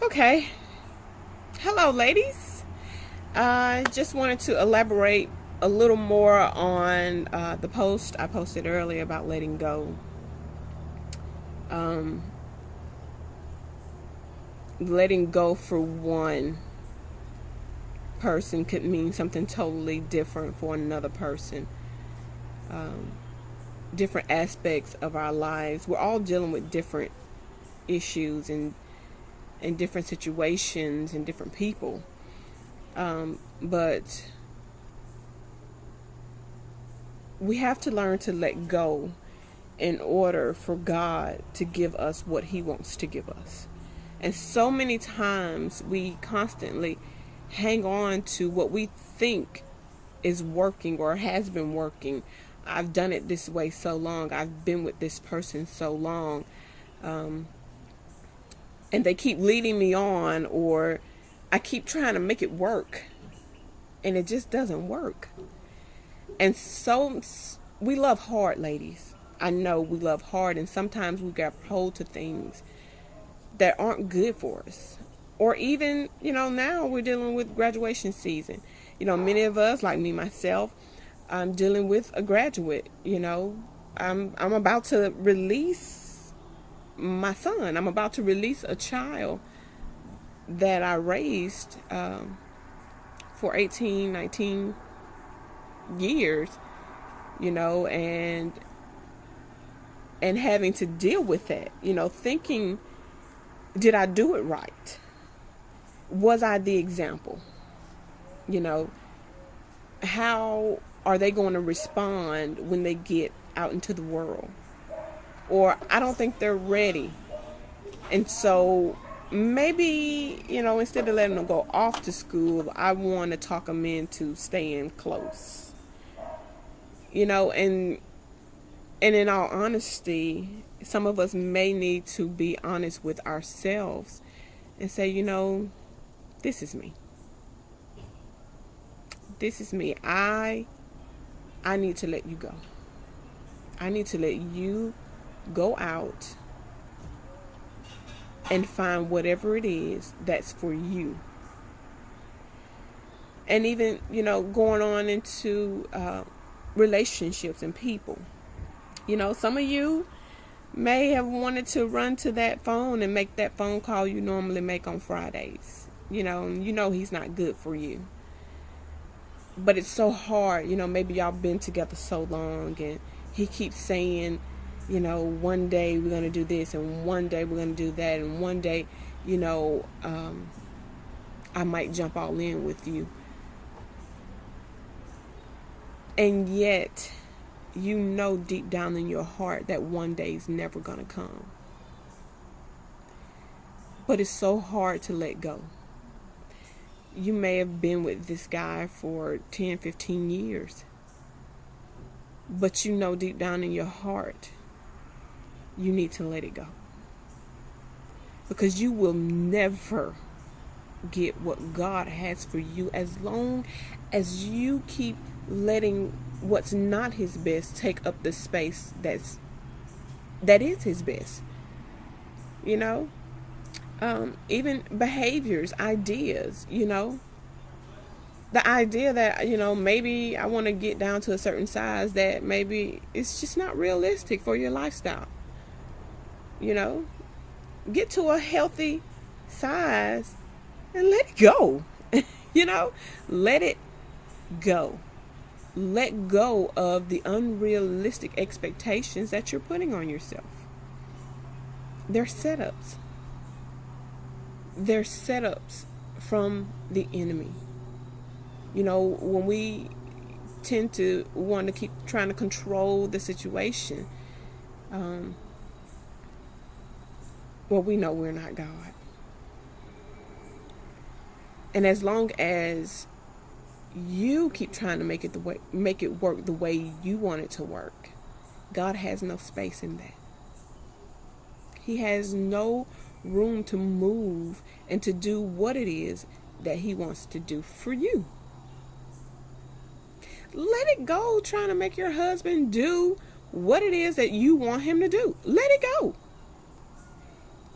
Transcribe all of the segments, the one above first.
Okay. Hello, ladies. I just wanted to elaborate a little more on the post I posted earlier about letting go. Um, Letting go for one person could mean something totally different for another person. Um, Different aspects of our lives. We're all dealing with different issues and different situations and different people. But we have to learn to let go in order for God to give us what He wants to give us. And so many times we constantly hang on to what we think is working or has been working. I've done it this way so long. I've been with this person so long. Um, and they keep leading me on, or I keep trying to make it work. And it just doesn't work. And so we love hard, ladies. I know we love hard, and sometimes we get hold to things that aren't good for us. Or even, now we're dealing with graduation season. Many of us, like me myself, I'm dealing with a graduate. I'm about to release my son. I'm about to release a child that I raised for 18, 19 years, and having to deal with that, thinking, did I do it right? Was I the example? You know, how are they going to respond when they get out into the world? Or I don't think they're ready. And so maybe, instead of letting them go off to school, I want to talk them into staying close. And in all honesty, some of us may need to be honest with ourselves and say, this is me. This is me. I need to let you go. I need to let you go out and find whatever it is that's for you. And even, going on into relationships and people. Some of you may have wanted to run to that phone and make that phone call you normally make on Fridays. He's not good for you. But it's so hard, maybe y'all been together so long and he keeps saying, one day we're going to do this and one day we're going to do that and one day, I might jump all in with you. And yet, deep down in your heart that one day is never going to come. But it's so hard to let go. You may have been with this guy for 10, 15 years. But deep down in your heart, you need to let it go. Because you will never get what God has for you as long as you keep letting what's not His best take up the space that is His best. Even behaviors, ideas, the idea that, maybe I want to get down to a certain size that maybe it's just not realistic for your lifestyle. Get to a healthy size and let it go. Let it go. Let go of the unrealistic expectations that you're putting on yourself. They're setups. They're setups from the enemy. When we tend to want to keep trying to control the situation, we know we're not God. And as long as you keep trying to make it work the way you want it to work, God has no space in that. He has no room to move and to do what it is that He wants to do for you. Let it go trying to make your husband do what it is that you want him to do. Let it go.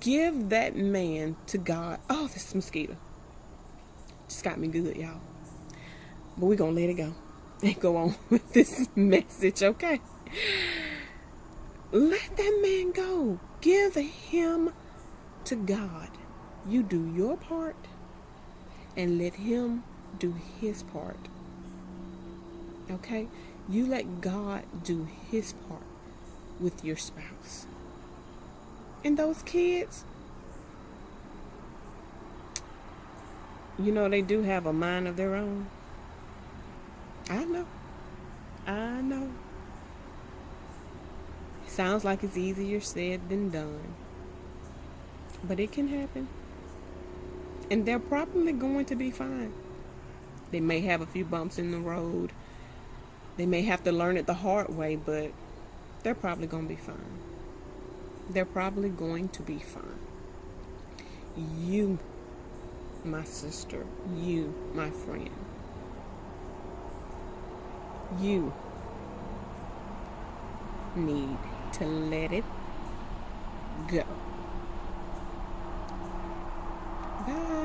Give that man to God. Oh, this mosquito just got me good, y'all. But we're going to let it go and go on with this message, okay? Let that man go. Give him to God. You do your part and let him do his part. Okay? You let God do his part with your spouse. And those kids, you know, they do have a mind of their own. I know. It sounds like it's easier said than done. But it can happen. And they're probably going to be fine. They may have a few bumps in the road. They may have to learn it the hard way, but they're probably going to be fine. They're probably going to be fine. You, my sister, you, my friend, you need to let it go. Bye.